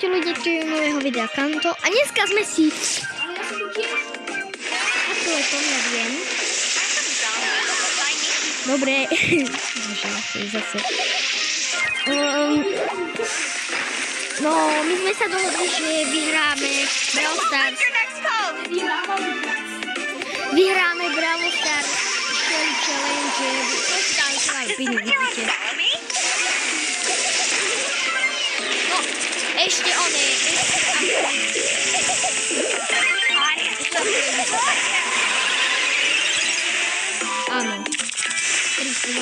Čaute ľudia, tu je nového videa Kanto a dneska sme si... Ako je to, ja viem. Dobre. Zase. No, my sme sa dohodli, že vyhráme Brawl Stars. Vyhráme Brawl Stars Challenge. Tam sa vám pínu, vidíte. No, ešte one. Áno. 320.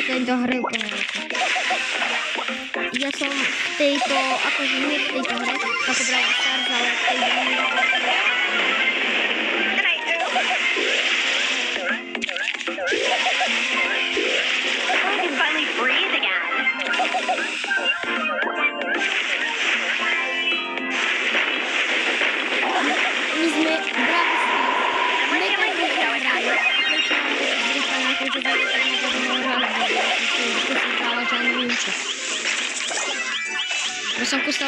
Tejto hry ja som v tejto, akože nie v tejto hre, ako Brawl Stars, ale v tejto hre. My sme Brawl Stars, ja som kusal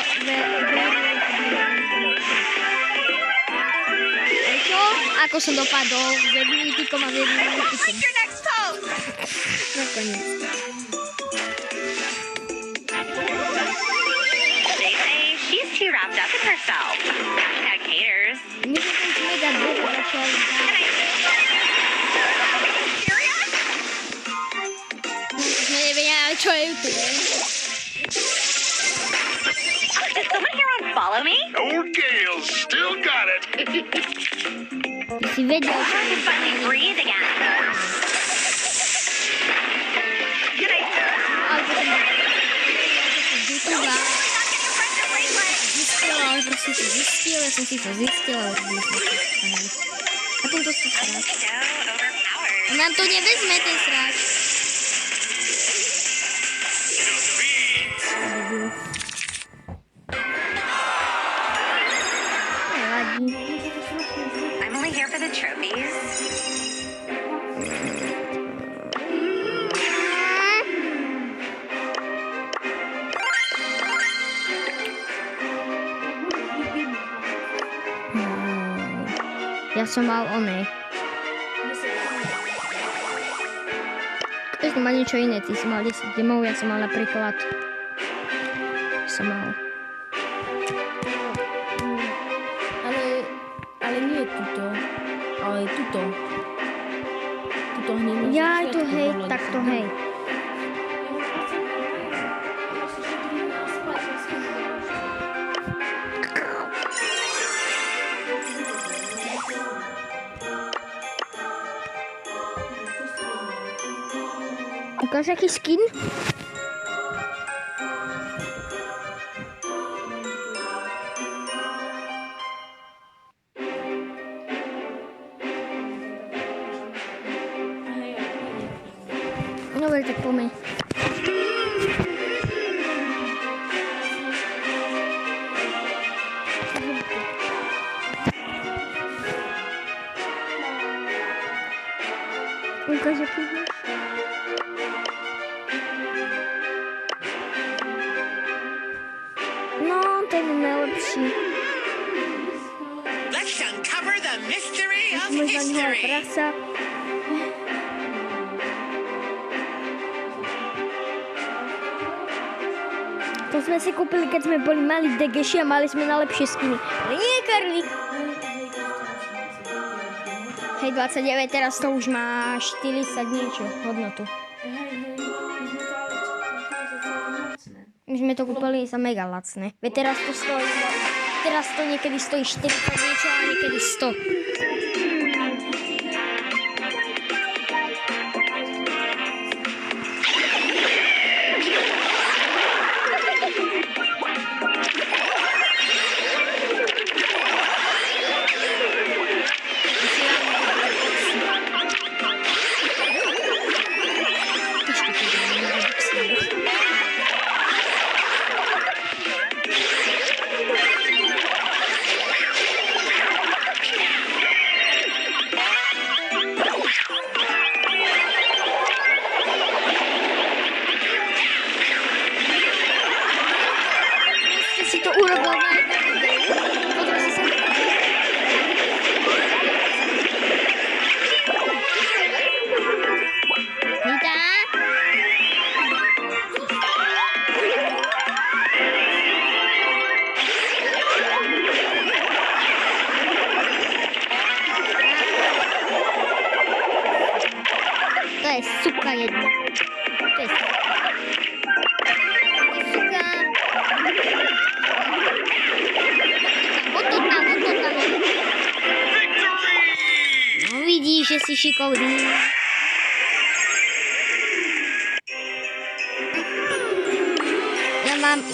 čo? Ako som dopadol? S jedným mytikom a s jedným mytikom. Nakoniec. My sme tam dlho začali. Sme nevedeli, čo je YouTube. Follow me? Old Gale still got it. Si vedel, čo I can finally breathe again. Good idea. Ale proste to zistil, ja som si to zistil, ale robili sme to. A tento sa sráč. A nám to nevezme, ten sráč. I'm only here for the trophies. Ja som mal oné. Každý má niečo iné, ty si mal 10 gemov, ja som mal napríklad... Ale nie tuto, ale tuto. Tuto hneď na Ja aj to začiatku hej, bolo, tak to hej. Ukáž, aký skin? Dobre, tak poďme. Ukáž, aký máš? No, ten je najlepší. Let's uncover the mystery of Možno neho history. prasa. To sme si kúpili, keď sme boli mali degeši a mali sme najlepšie skiny. Ale nie, Karlík. Hej, 29, teraz to už má 40 niečo hodnotu. My sme to kúpili za mega lacné. Veď teraz to stojí, teraz to niekedy stojí 40 niečo a niekedy 100. to urobil na pozri si sa. Nita? To je suka jedna. To je suka. No, vidíš, že si šikovný.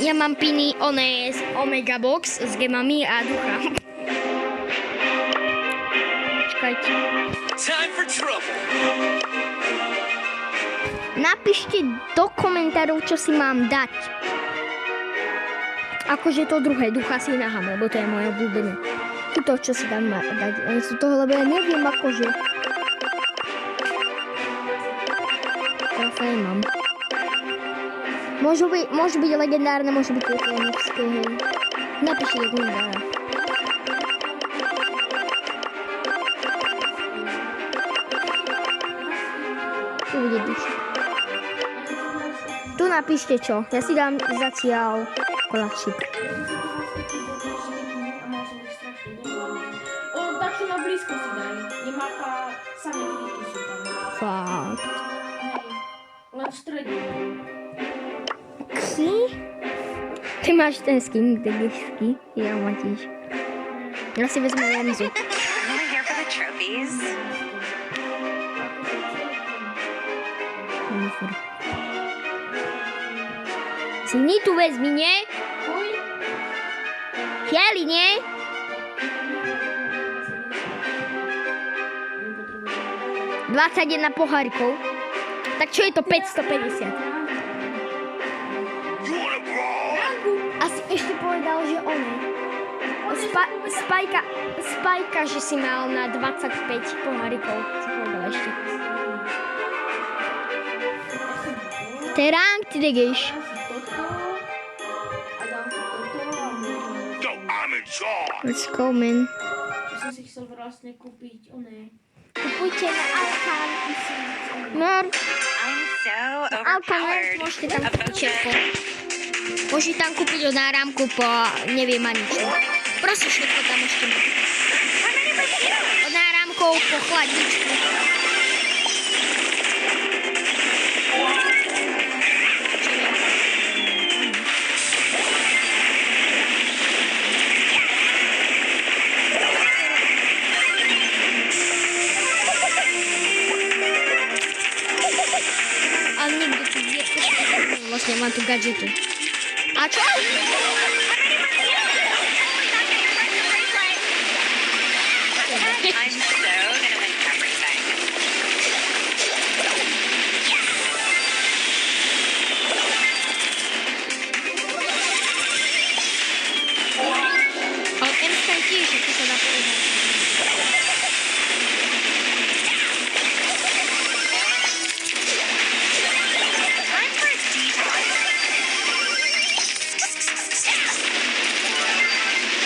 Ja mám piny, one z Omega Box s gemami a ducha. Počkajte. Time for trouble. Napíšte do komentárov, čo si mám dať. Akože to druhé, ducha si nahám, lebo to je moje obľúbené. Tuto, čo si dám dať. Len sú toho, lebo ja neviem, akože. Teraz sa nemám. Môžu byť legendárne, môžu byť legendárske, hej. Napíšte legendára. Tu bude duša. Tu napíšte čo. Ja si dám zatiaľ koláčik. Tak čo na blízko si daj. Nemáka sami kvíky sú tam. Fakt. Len v strede. Si? Ty máš ten skin, degesky. Ja mám tiež. Ja si vezmem Lemzu. Only here for the trophies. Si Nitu vezmi, nie? Chtěli, nie? ...21 pohárikov. Tak čo je to 550? Asi ešte povedal, že one. Spajka, že si mal na 25 pohárikov. Co povedal ešte? Terán, ty degeš. Let's go, man. Som si chcel vlastne kúpiť one. Kupujte na Alkan. Mer, I'm so Alkan, overpowered. môžete tam kúpiť všetko. Môžete tam kúpiť od náramku po neviem ani čo. Proste všetko tam môžete mať. Od náramkov po chladničku. Ale niekto tu je. Vlastne mám tu gadžetu. A čo? I'm so gonna win everything. Ale Emska je tiež, ako sa dá povedať. Time for a detour.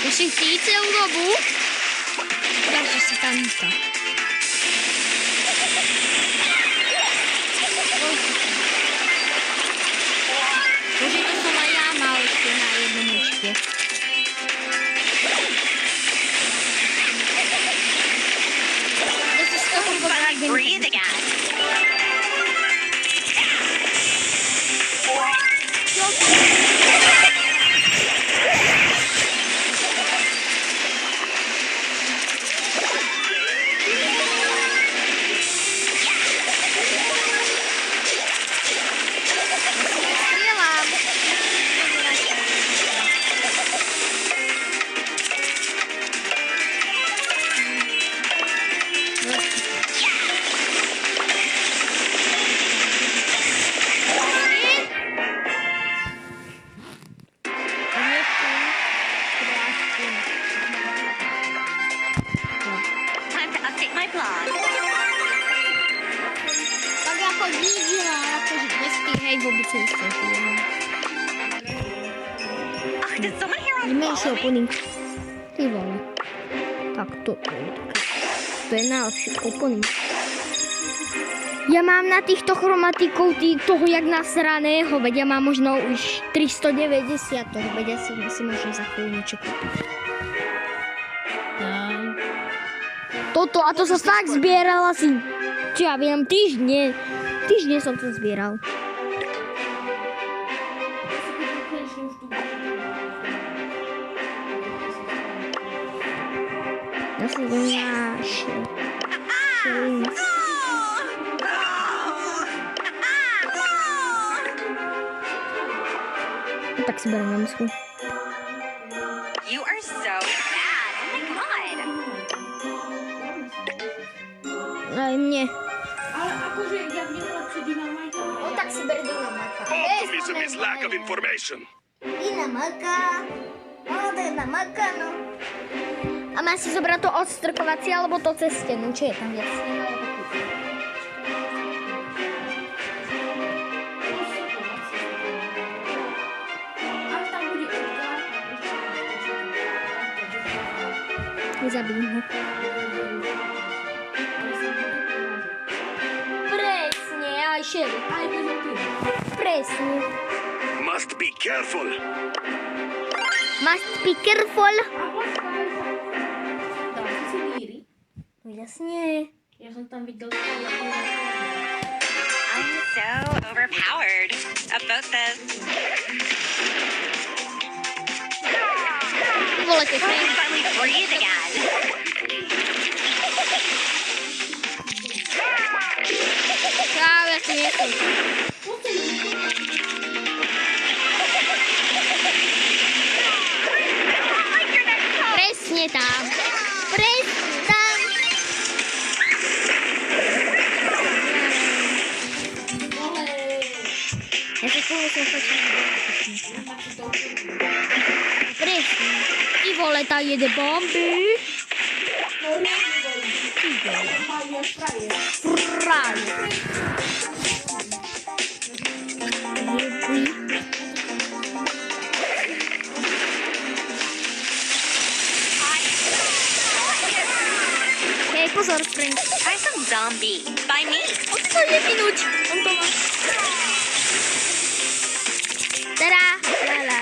Musím ty celú dobu. Takže si tam Nita. Bože, to som aj ja mal ešte na jednom účte. To si z toho Finally breathe again. Strieľam. Time to update my blog. Tak ako videla, akože 200, hej, vôbec nestačí. Did someone hear menší opening. Ty vole. Tak toto je také. To je najlepší opening. Ja mám na týchto chromatikov toho jak nasraného, veď ja mám možno už 390 toho, veď ja si možno za chvíľu niečo kúpiť. Toto, a to sa fakt zbieral asi, čo ja viem, týždne som to zbieral. Ja sa to tak si berem na misku. You are so bad. Oh my god. Aj mne. Ale akože, jak nelepší Dynamajka. No tak si beri Dynamajka. Optimism is lack of information. Dynamajka. No, Dynamajka, no. A má si zobrať to odstrkovacie, alebo to cez stenu? Čo je tam viac? Nezabijem ho. Presne, aj šerif. Aj bez otvora. Presne. Must be careful. Must be careful. A počkaj. Dal si míry. No jasne. Ja som tam videl I'm so overpowered. About this. Volete, I can finally breathe again. Čau, ja tu nie som. Presne tam. Presne tam. Ja sa spolu som počul. Presne. Ty vole, tá jede bomby. Frajer. Jebuj. Hej, pozor, Frank. Try some zombie. By me. On to je minúť. On to má. Tada. La, la, la.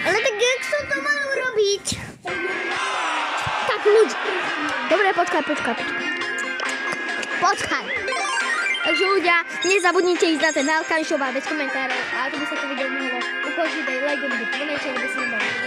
Ale tak jak som to mal urobiť? Tak ľudí. Dobre, počkaj. Takže ľudia, nezabudnite ísť na ten Alkan Shop a bez komentárov. A ak by sa to video mohlo ukončiť, daj like, aby to konečne, aby sa nebali.